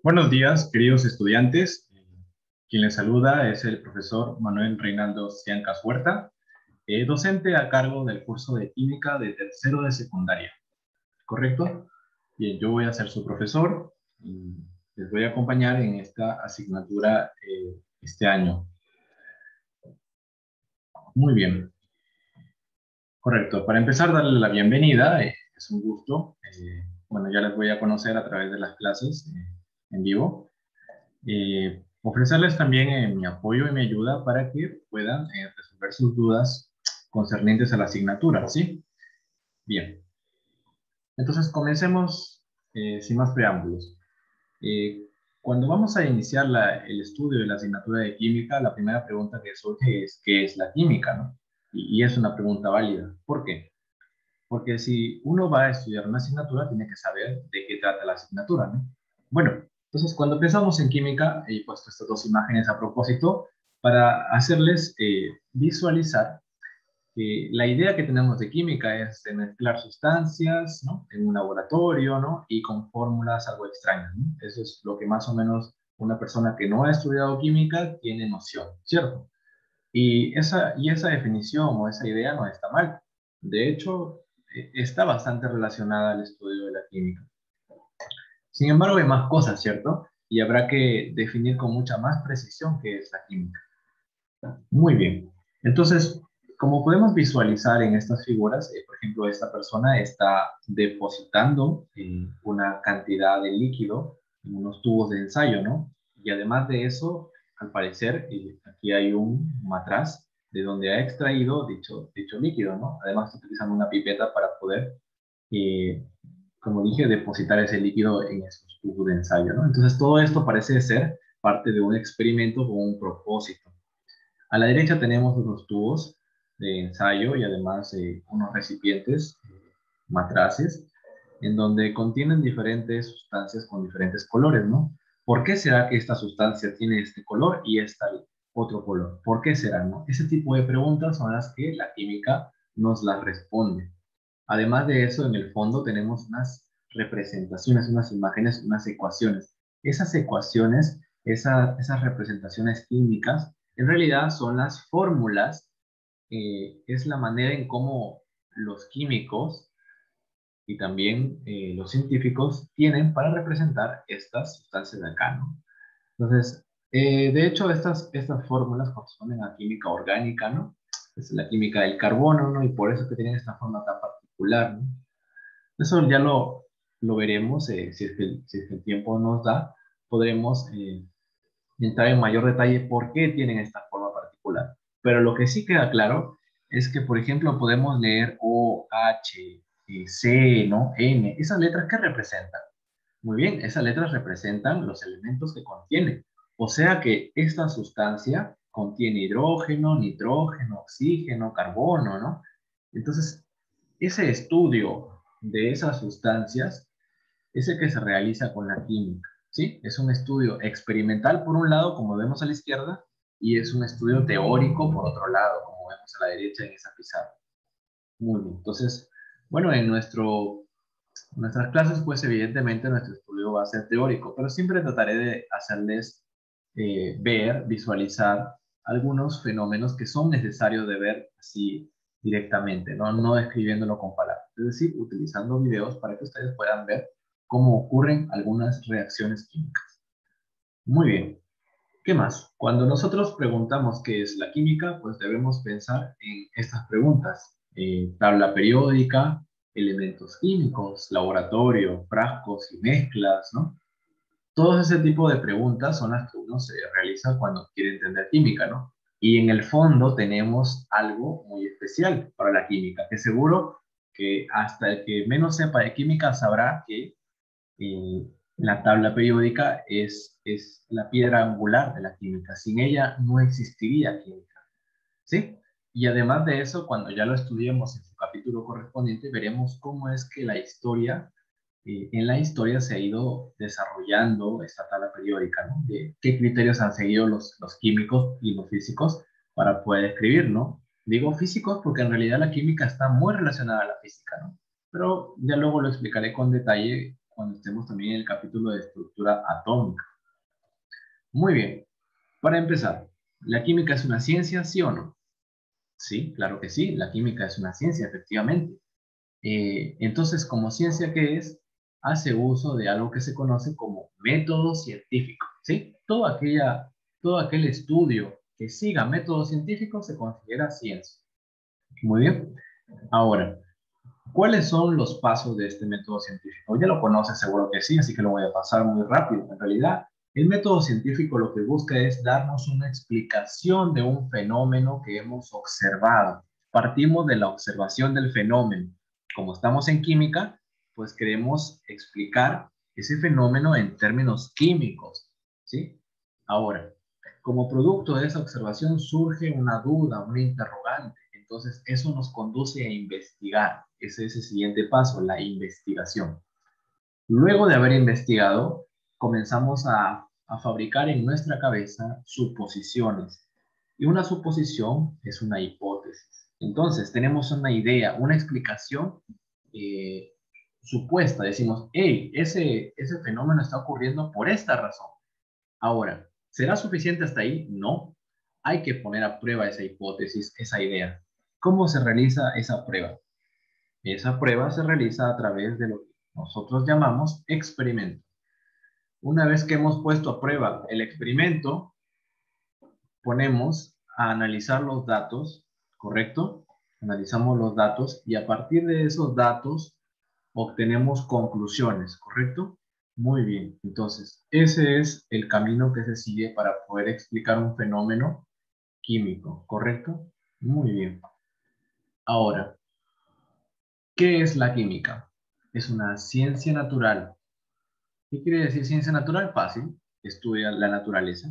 Buenos días, queridos estudiantes. Quien les saluda es el profesor Manuel Reinaldo Ciancas Huerta, docente a cargo del curso de Química de tercero de secundaria. ¿Correcto? Bien, yo voy a ser su profesor y les voy a acompañar en esta asignatura este año. Muy bien, correcto. Para empezar, darle la bienvenida. Es un gusto. Bueno, ya les voy a conocer a través de las clases en vivo. Ofrecerles también mi apoyo y mi ayuda para que puedan resolver sus dudas concernientes a la asignatura, ¿sí? Bien, entonces comencemos sin más preámbulos. Eh, Cuando vamos a iniciar el estudio de la asignatura de química, la primera pregunta que surge es ¿qué es la química, no? Y es una pregunta válida. ¿Por qué? Porque si uno va a estudiar una asignatura, tiene que saber de qué trata la asignatura, ¿no? Bueno, entonces cuando pensamos en química, he puesto estas dos imágenes a propósito para hacerles visualizar que la idea que tenemos de química es de mezclar sustancias, ¿no? En un laboratorio, ¿no? Y con fórmulas algo extrañas, ¿no? Eso es lo que más o menos una persona que no ha estudiado química tiene noción, ¿cierto? Y esa definición o esa idea no está mal. De hecho, está bastante relacionada al estudio de la química. Sin embargo, hay más cosas, ¿cierto? Y habrá que definir con mucha más precisión qué es la química. Muy bien. Entonces, como podemos visualizar en estas figuras, por ejemplo, esta persona está depositando una cantidad de líquido en unos tubos de ensayo, ¿no? Y además de eso, al parecer, aquí hay un matraz de donde ha extraído dicho líquido, ¿no? Además, utilizan una pipeta para poder, eh, como dije, depositar ese líquido en esos tubos de ensayo, ¿no? Entonces, todo esto parece ser parte de un experimento con un propósito. A la derecha tenemos unos tubos de ensayo y además unos recipientes, matraces, en donde contienen diferentes sustancias con diferentes colores, ¿no? ¿Por qué será que esta sustancia tiene este color y esta otro color? ¿Por qué será, no? Ese tipo de preguntas son las que la química nos las responde. Además de eso, en el fondo tenemos unas representaciones, unas imágenes, unas ecuaciones. Esas ecuaciones, esas representaciones químicas, en realidad son las fórmulas, es la manera en cómo los químicos y también los científicos tienen para representar estas sustancias de acá, ¿no? Entonces, de hecho, estas fórmulas corresponden a química orgánica, ¿no? Es la química del carbono, ¿no? Y por eso que tienen esta forma tan particular, ¿no? Eso ya lo veremos, si es que el tiempo nos da, podremos entrar en mayor detalle por qué tienen esta forma particular. Pero lo que sí queda claro es que, por ejemplo, podemos leer O, H, C, ¿no? N. ¿Esas letras qué representan? Muy bien, esas letras representan los elementos que contiene. O sea que esta sustancia contiene hidrógeno, nitrógeno, oxígeno, carbono, ¿no? Entonces, ese estudio de esas sustancias es el que se realiza con la química, ¿sí? Es un estudio experimental por un lado, como vemos a la izquierda, y es un estudio teórico por otro lado, como vemos a la derecha en esa pizarra. Muy bien, entonces, bueno, nuestras clases, pues evidentemente nuestro estudio va a ser teórico, pero siempre trataré de hacerles ver, visualizar algunos fenómenos que son necesarios de ver así directamente, ¿no? No describiéndolo con palabras, es decir, utilizando videos para que ustedes puedan ver cómo ocurren algunas reacciones químicas. Muy bien. ¿Qué más? Cuando nosotros preguntamos qué es la química, pues debemos pensar en estas preguntas. Tabla periódica, elementos químicos, laboratorio, frascos y mezclas, ¿no? Todo ese tipo de preguntas son las que uno se realiza cuando quiere entender química, ¿no? Y en el fondo tenemos algo muy especial para la química, que seguro que hasta el que menos sepa de química sabrá que eh, la tabla periódica es la piedra angular de la química. Sin ella no existiría química, ¿sí? Y además de eso, cuando ya lo estudiemos en su capítulo correspondiente, veremos cómo es que en la historia se ha ido desarrollando esta tabla periódica, ¿no? De qué criterios han seguido los químicos y los físicos para poder escribir, ¿no? Digo físicos porque en realidad la química está muy relacionada a la física, ¿no? Pero ya luego lo explicaré con detalle cuando estemos también en el capítulo de estructura atómica. Muy bien. Para empezar, ¿la química es una ciencia, sí o no? Sí, claro que sí, la química es una ciencia, efectivamente. Entonces, como ciencia, ¿qué es? Hace uso de algo que se conoce como método científico, ¿sí? Todo aquel estudio que siga método científico se considera ciencia. Muy bien. Ahora, ¿cuáles son los pasos de este método científico? Ya lo conoces, seguro que sí, así que lo voy a pasar muy rápido. En realidad, el método científico lo que busca es darnos una explicación de un fenómeno que hemos observado. Partimos de la observación del fenómeno. Como estamos en química, pues queremos explicar ese fenómeno en términos químicos, ¿sí? Ahora, como producto de esa observación surge una duda, una interrogante. Entonces, eso nos conduce a investigar. Ese es el siguiente paso, la investigación. Luego de haber investigado, comenzamos a fabricar en nuestra cabeza suposiciones. Y una suposición es una hipótesis. Entonces, tenemos una idea, una explicación eh, supuesta. Decimos, hey, ese fenómeno está ocurriendo por esta razón. Ahora, ¿será suficiente hasta ahí? No. Hay que poner a prueba esa hipótesis, esa idea. ¿Cómo se realiza esa prueba? Esa prueba se realiza a través de lo que nosotros llamamos experimento. Una vez que hemos puesto a prueba el experimento, ponemos a analizar los datos, ¿correcto? Analizamos los datos y a partir de esos datos obtenemos conclusiones, ¿correcto? Muy bien, entonces ese es el camino que se sigue para poder explicar un fenómeno químico, ¿correcto? Muy bien. Ahora, ¿qué es la química? Es una ciencia natural. ¿Qué quiere decir ciencia natural? Fácil, estudia la naturaleza.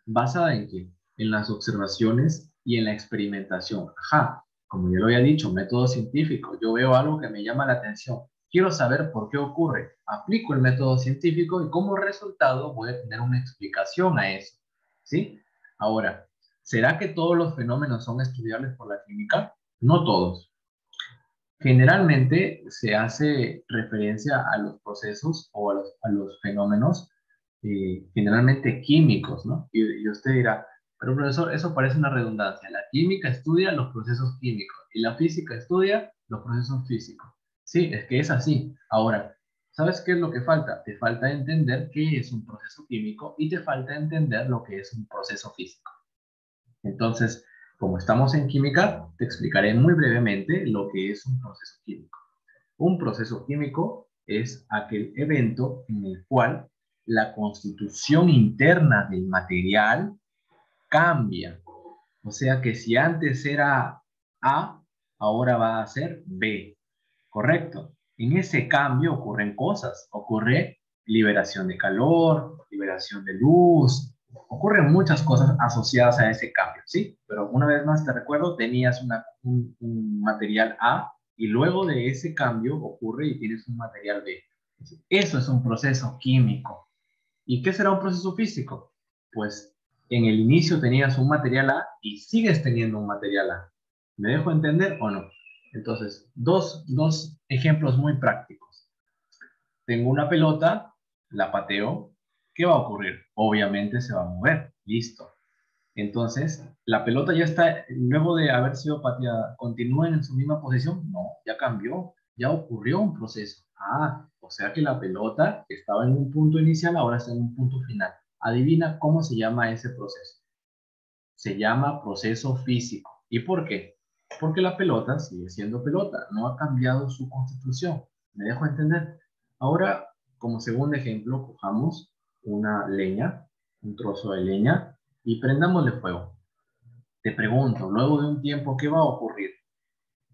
¿Basada en qué? En las observaciones y en la experimentación. Ajá, como ya lo había dicho, método científico. Yo veo algo que me llama la atención. Quiero saber por qué ocurre. Aplico el método científico y como resultado voy a tener una explicación a eso. ¿Sí? Ahora, ¿será que todos los fenómenos son estudiables por la química? No todos. Generalmente se hace referencia a los procesos o a los fenómenos generalmente químicos, ¿no? Y usted dirá, pero profesor, eso parece una redundancia. La química estudia los procesos químicos y la física estudia los procesos físicos. Sí, es que es así. Ahora, ¿sabes qué es lo que falta? Te falta entender qué es un proceso químico y te falta entender lo que es un proceso físico. Entonces, como estamos en química, te explicaré muy brevemente lo que es un proceso químico. Un proceso químico es aquel evento en el cual la constitución interna del material cambia. O sea que si antes era A, ahora va a ser B. ¿Correcto? En ese cambio ocurren cosas. Ocurre liberación de calor, liberación de luz. Ocurren muchas cosas asociadas a ese cambio, ¿sí? Pero una vez más te recuerdo, tenías un material A y luego de ese cambio ocurre y tienes un material B. Eso es un proceso químico. ¿Y qué será un proceso físico? Pues en el inicio tenías un material A y sigues teniendo un material A. ¿Me dejo entender o no? Entonces, dos ejemplos muy prácticos. Tengo una pelota, la pateo, ¿qué va a ocurrir? Obviamente se va a mover, listo. Entonces, la pelota ya está, luego de haber sido pateada, ¿continúa en su misma posición? No, ya cambió, ya ocurrió un proceso. Ah, o sea que la pelota que estaba en un punto inicial ahora está en un punto final. Adivina cómo se llama ese proceso. Se llama proceso físico. ¿Y por qué? Porque la pelota sigue siendo pelota, no ha cambiado su constitución. ¿Me dejo entender? Ahora, como segundo ejemplo, cojamos una leña, un trozo de leña, y prendámosle fuego. Te pregunto, luego de un tiempo, ¿qué va a ocurrir?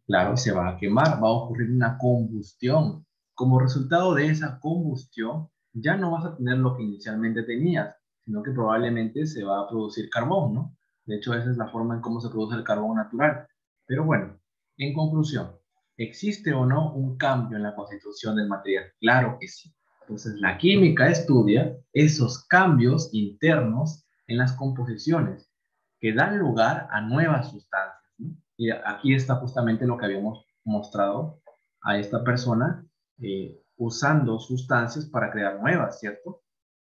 Claro, se va a quemar, va a ocurrir una combustión. Como resultado de esa combustión, ya no vas a tener lo que inicialmente tenías, sino que probablemente se va a producir carbón, ¿no? De hecho, esa es la forma en cómo se produce el carbón natural. Pero bueno, en conclusión, ¿existe o no un cambio en la constitución del material? Claro que sí. Entonces, la química estudia esos cambios internos en las composiciones que dan lugar a nuevas sustancias, ¿no? Y aquí está justamente lo que habíamos mostrado a esta persona. usando sustancias para crear nuevas, ¿cierto?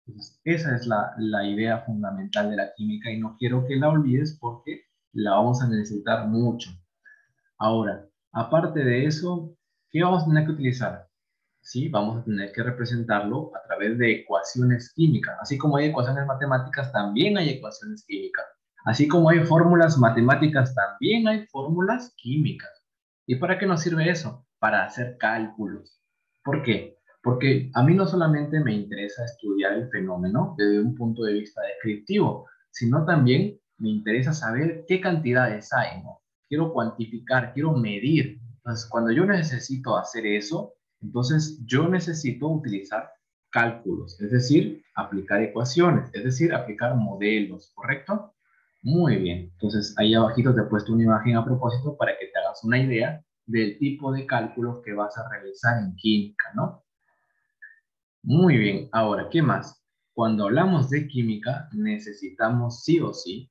Entonces, esa es la idea fundamental de la química y no quiero que la olvides porque la vamos a necesitar mucho. Ahora, aparte de eso, ¿qué vamos a tener que utilizar? Sí, vamos a tener que representarlo a través de ecuaciones químicas. Así como hay ecuaciones matemáticas, también hay ecuaciones químicas. Así como hay fórmulas matemáticas, también hay fórmulas químicas. ¿Y para qué nos sirve eso? Para hacer cálculos. ¿Por qué? Porque a mí no solamente me interesa estudiar el fenómeno desde un punto de vista descriptivo, sino también me interesa saber qué cantidades hay, ¿no? Quiero cuantificar, quiero medir. Entonces, cuando yo necesito hacer eso, entonces yo necesito utilizar cálculos, es decir, aplicar ecuaciones, es decir, aplicar modelos, ¿correcto? Muy bien. Entonces, ahí abajito te he puesto una imagen a propósito para que te hagas una idea del tipo de cálculos que vas a realizar en química, ¿no? Muy bien. Ahora, ¿qué más? Cuando hablamos de química, necesitamos sí o sí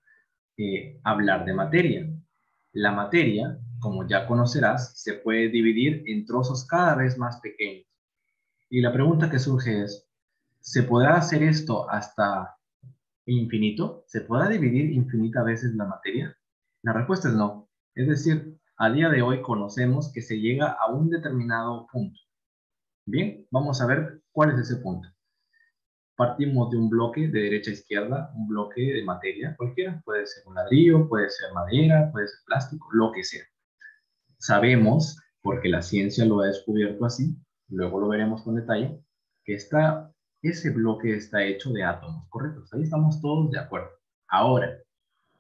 hablar de materia. La materia, como ya conocerás, se puede dividir en trozos cada vez más pequeños. Y la pregunta que surge es, ¿se podrá hacer esto hasta infinito? ¿Se podrá dividir infinitas veces la materia? La respuesta es no. Es decir, a día de hoy conocemos que se llega a un determinado punto. Bien, vamos a ver cuál es ese punto. Partimos de un bloque de derecha a izquierda, un bloque de materia cualquiera, puede ser un ladrillo, puede ser madera, puede ser plástico, lo que sea. Sabemos, porque la ciencia lo ha descubierto así, luego lo veremos con detalle, que ese bloque está hecho de átomos, ¿correcto? Ahí estamos todos de acuerdo. Ahora,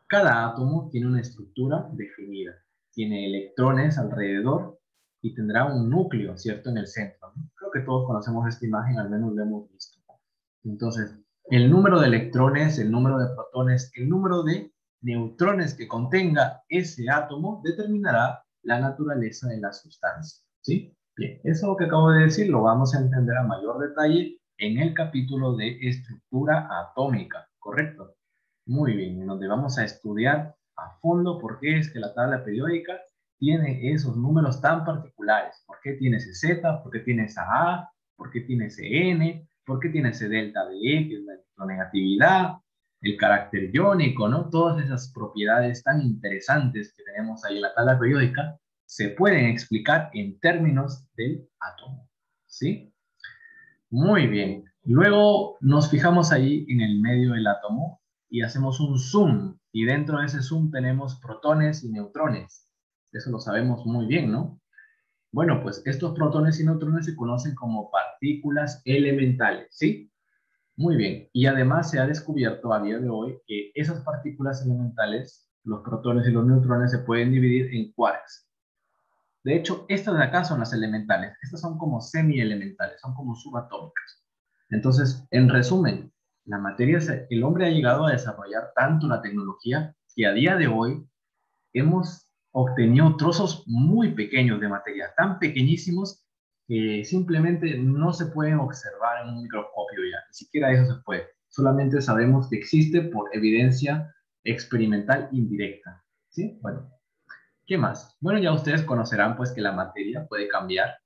cada átomo tiene una estructura definida, tiene electrones alrededor y tendrá un núcleo, ¿cierto? En el centro, ¿no? Creo que todos conocemos esta imagen, al menos lo hemos visto. Entonces, el número de electrones, el número de protones, el número de neutrones que contenga ese átomo determinará la naturaleza de la sustancia, ¿sí? Bien, eso que acabo de decir lo vamos a entender a mayor detalle en el capítulo de estructura atómica, ¿correcto? Muy bien, en donde vamos a estudiar a fondo por qué es que la tabla periódica tiene esos números tan particulares. ¿Por qué tiene ese Z? ¿Por qué tiene esa A? ¿Por qué tiene ese N? ¿Por qué tiene ese delta de E, que es la electronegatividad? El carácter iónico, ¿no? Todas esas propiedades tan interesantes que tenemos ahí en la tabla periódica se pueden explicar en términos del átomo, ¿sí? Muy bien. Luego nos fijamos ahí en el medio del átomo y hacemos un zoom. Y dentro de ese zoom tenemos protones y neutrones. Eso lo sabemos muy bien, ¿no? Bueno, pues estos protones y neutrones se conocen como partículas elementales, ¿sí? Muy bien. Y además se ha descubierto a día de hoy que esas partículas elementales, los protones y los neutrones, se pueden dividir en quarks. De hecho, estas de acá son las elementales. Estas son como semi-elementales, son como subatómicas. Entonces, en resumen, el hombre ha llegado a desarrollar tanto la tecnología que a día de hoy hemos obtenido trozos muy pequeños de materia, tan pequeñísimos que simplemente no se pueden observar en un microscopio ya, ni siquiera eso se puede. Solamente sabemos que existe por evidencia experimental indirecta. ¿Sí? Bueno, ¿qué más? Bueno, ya ustedes conocerán pues que la materia puede cambiar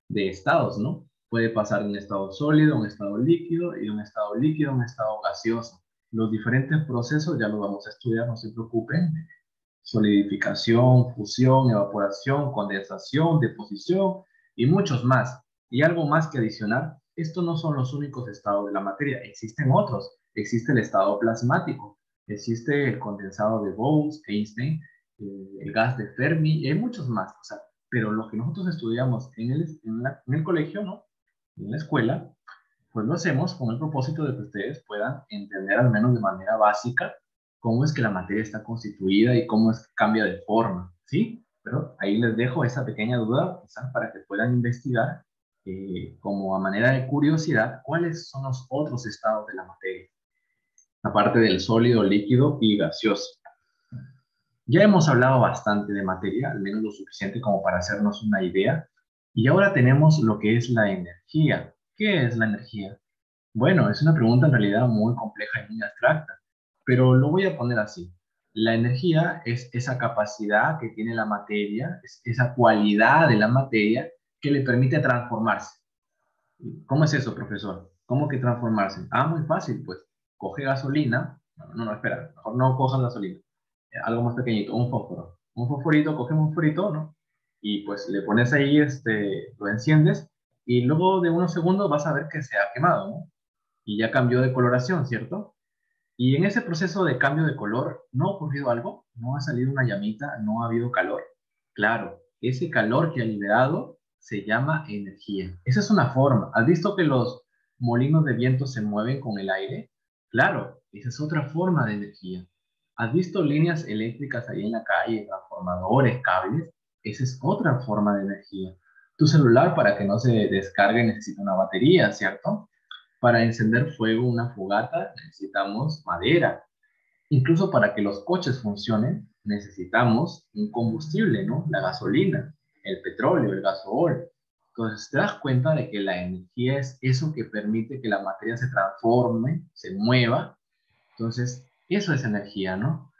de estados, ¿no? Puede pasar de un estado sólido a un estado líquido y de un estado líquido a un estado gaseoso. Los diferentes procesos ya los vamos a estudiar, no se preocupen. Solidificación, fusión, evaporación, condensación, deposición y muchos más. Y algo más que adicionar, estos no son los únicos estados de la materia, existen otros. Existe el estado plasmático, existe el condensado de Bose-Einstein, el gas de Fermi, y hay muchos más. O sea, pero lo que nosotros estudiamos en el colegio, ¿no? En la escuela, pues lo hacemos con el propósito de que ustedes puedan entender al menos de manera básica cómo es que la materia está constituida y cómo es que cambia de forma, ¿sí? Pero ahí les dejo esa pequeña duda quizás para que puedan investigar como a manera de curiosidad cuáles son los otros estados de la materia, aparte del sólido, líquido y gaseoso. Ya hemos hablado bastante de materia, al menos lo suficiente como para hacernos una idea, y ahora tenemos lo que es la energía. ¿Qué es la energía? Bueno, es una pregunta en realidad muy compleja y muy abstracta, pero lo voy a poner así. La energía es esa capacidad que tiene la materia, es esa cualidad de la materia que le permite transformarse. ¿Cómo es eso, profesor? ¿Cómo que transformarse? Ah, muy fácil, pues. Coge gasolina. No, espera, mejor no cojas gasolina. Algo más pequeñito, un fósforo. Un fosforito, cogemos un fosforito, ¿no? Y pues le pones ahí, lo enciendes y luego de unos segundos vas a ver que se ha quemado, ¿no? Y ya cambió de coloración, ¿cierto? Y en ese proceso de cambio de color, ¿no ha ocurrido algo? ¿No ha salido una llamita? ¿No ha habido calor? Claro, ese calor que ha liberado se llama energía. Esa es una forma. ¿Has visto que los molinos de viento se mueven con el aire? Claro, esa es otra forma de energía. ¿Has visto líneas eléctricas ahí en la calle, transformadores, cables? Esa es otra forma de energía. Tu celular, para que no se descargue, necesita una batería, ¿cierto? Para encender fuego, una fogata, necesitamos madera. Incluso para que los coches funcionen, necesitamos un combustible, ¿no? La gasolina, el petróleo, el gasol. Entonces, te das cuenta de que la energía es eso que permite que la materia se transforme, se mueva. Entonces, eso es energía, ¿no?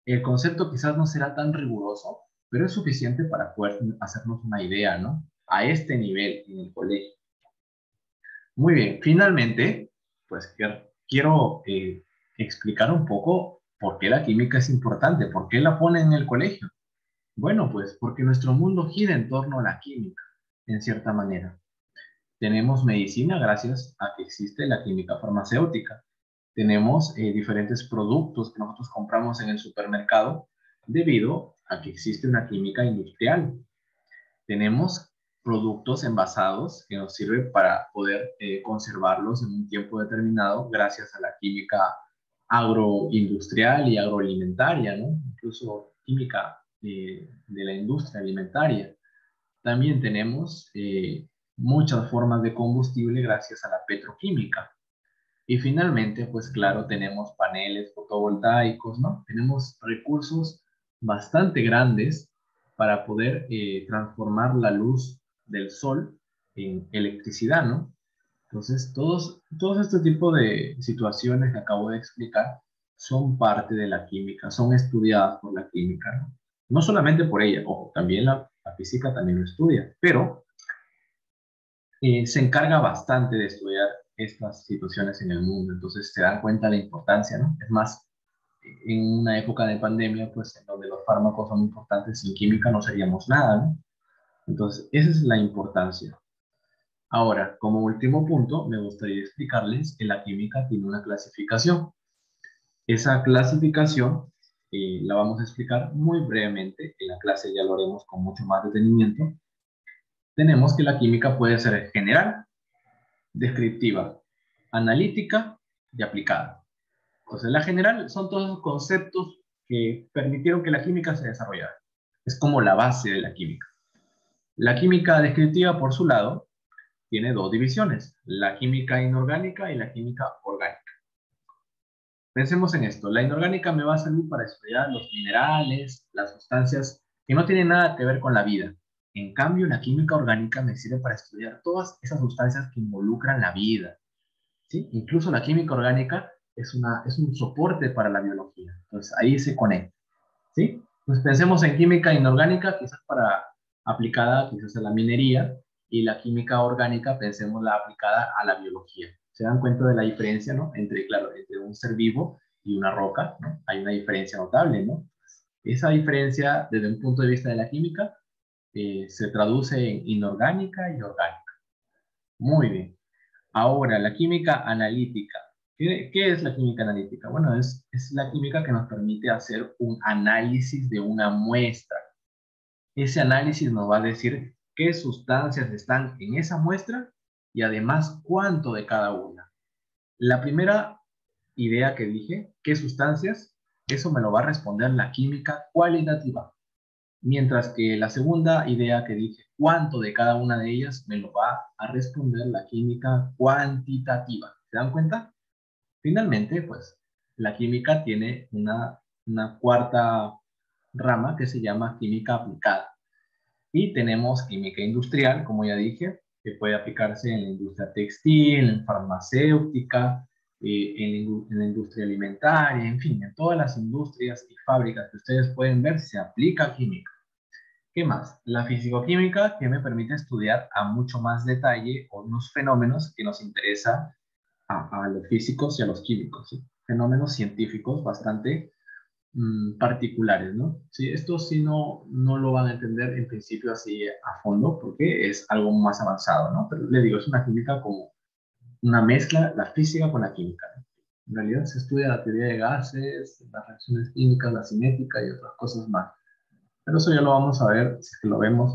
El concepto quizás no será tan riguroso, pero es suficiente para poder hacernos una idea, ¿no? A este nivel en el colegio. Muy bien, finalmente, pues quiero explicar un poco por qué la química es importante, por qué la ponen en el colegio. Bueno, pues porque nuestro mundo gira en torno a la química, en cierta manera. Tenemos medicina gracias a que existe la química farmacéutica. Tenemos diferentes productos que nosotros compramos en el supermercado debido a que existe una química industrial. Tenemos productos envasados que nos sirven para poder conservarlos en un tiempo determinado gracias a la química agroindustrial y agroalimentaria, ¿no? Incluso química de la industria alimentaria. También tenemos muchas formas de combustible gracias a la petroquímica. Y finalmente, pues claro, tenemos paneles fotovoltaicos, ¿no? Tenemos recursos bastante grandes para poder transformar la luz del sol en electricidad, ¿no? Entonces, todos este tipo de situaciones que acabo de explicar son parte de la química, son estudiadas por la química, ¿no? No solamente por ella, ojo, también la física también lo estudia, pero se encarga bastante de estudiar estas situaciones en el mundo, entonces se dan cuenta de la importancia, ¿no? Es más, en una época de pandemia, pues en donde los fármacos son importantes, sin química no seríamos nada, ¿no? Entonces, esa es la importancia. Ahora, como último punto, me gustaría explicarles que la química tiene una clasificación. Esa clasificación la vamos a explicar muy brevemente, en la clase ya lo haremos con mucho más detenimiento. Tenemos que la química puede ser general, descriptiva, analítica y aplicada. Entonces, la general son todos los conceptos que permitieron que la química se desarrollara. Es como la base de la química. La química descriptiva, por su lado, tiene dos divisiones, la química inorgánica y la química orgánica. Pensemos en esto, la inorgánica me va a servir para estudiar los minerales, las sustancias que no tienen nada que ver con la vida. En cambio, la química orgánica me sirve para estudiar todas esas sustancias que involucran la vida, ¿sí? Incluso la química orgánica es un soporte para la biología. Entonces, ahí se conecta, ¿sí? Pues pensemos en química inorgánica, quizás para aplicada quizás a la minería, y la química orgánica, pensemos la aplicada a la biología. ¿Se dan cuenta de la diferencia, no? Entre, claro, entre un ser vivo y una roca, ¿no? Hay una diferencia notable, ¿no? Esa diferencia, desde un punto de vista de la química, se traduce en inorgánica y orgánica. Muy bien. Ahora, la química analítica. ¿Qué es la química analítica? Bueno, es la química que nos permite hacer un análisis de una muestra. Ese análisis nos va a decir qué sustancias están en esa muestra y además cuánto de cada una. La primera idea que dije, qué sustancias, eso me lo va a responder la química cualitativa. Mientras que la segunda idea que dije, cuánto de cada una de ellas, me lo va a responder la química cuantitativa. ¿Se dan cuenta? Finalmente, pues, la química tiene una cuarta rama que se llama química aplicada. Y tenemos química industrial, como ya dije, que puede aplicarse en la industria textil, en farmacéutica, en la industria alimentaria, en fin, en todas las industrias y fábricas que ustedes pueden ver, se aplica química. ¿Qué más? La fisicoquímica, que me permite estudiar a mucho más detalle unos fenómenos que nos interesa a los físicos y a los químicos, ¿sí? Fenómenos científicos bastante particulares, ¿no? Sí, esto sí no lo van a entender en principio así a fondo porque es algo más avanzado, ¿no? Pero le digo, es una química como una mezcla, la física con la química, ¿no? En realidad se estudia la teoría de gases, las reacciones químicas, la cinética y otras cosas más. Pero eso ya lo vamos a ver, si es que lo vemos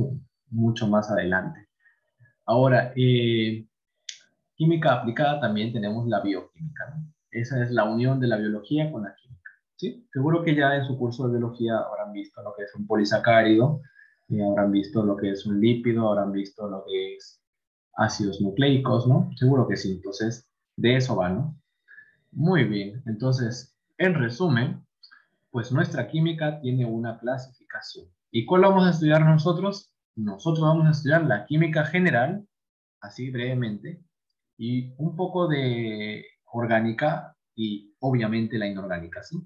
mucho más adelante. Ahora, química aplicada también tenemos la bioquímica, ¿no? Esa es la unión de la biología con la química, ¿sí? Seguro que ya en su curso de biología habrán visto lo que es un polisacárido, habrán visto lo que es un lípido, habrán visto lo que es ácidos nucleicos, ¿no? Seguro que sí. Entonces, de eso va, ¿no? Muy bien. Entonces, en resumen, pues nuestra química tiene una clasificación. ¿Y cuál vamos a estudiar nosotros? Nosotros vamos a estudiar la química general, así brevemente, y un poco de orgánica y obviamente la inorgánica, ¿sí?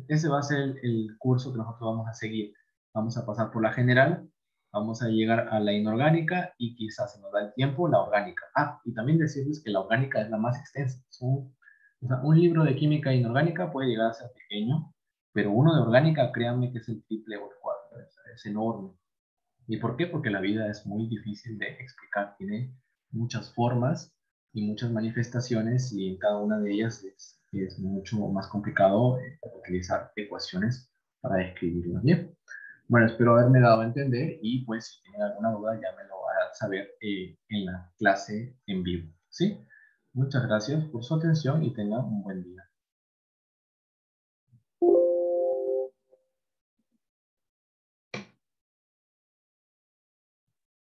Ese va a ser el curso que nosotros vamos a seguir. Vamos a pasar por la general, vamos a llegar a la inorgánica y quizás se nos da el tiempo la orgánica. Ah, y también decirles que la orgánica es la más extensa. O sea, un libro de química inorgánica puede llegar a ser pequeño, pero uno de orgánica, créanme que es el triple o el cuádruple, es enorme. ¿Y por qué? Porque la vida es muy difícil de explicar, tiene muchas formas y muchas manifestaciones y en cada una de ellas es mucho más complicado utilizar ecuaciones para describirlas bien. Bueno, espero haberme dado a entender y pues si tienen alguna duda ya me lo harán saber en la clase en vivo. ¿Sí? Muchas gracias por su atención y tengan un buen día.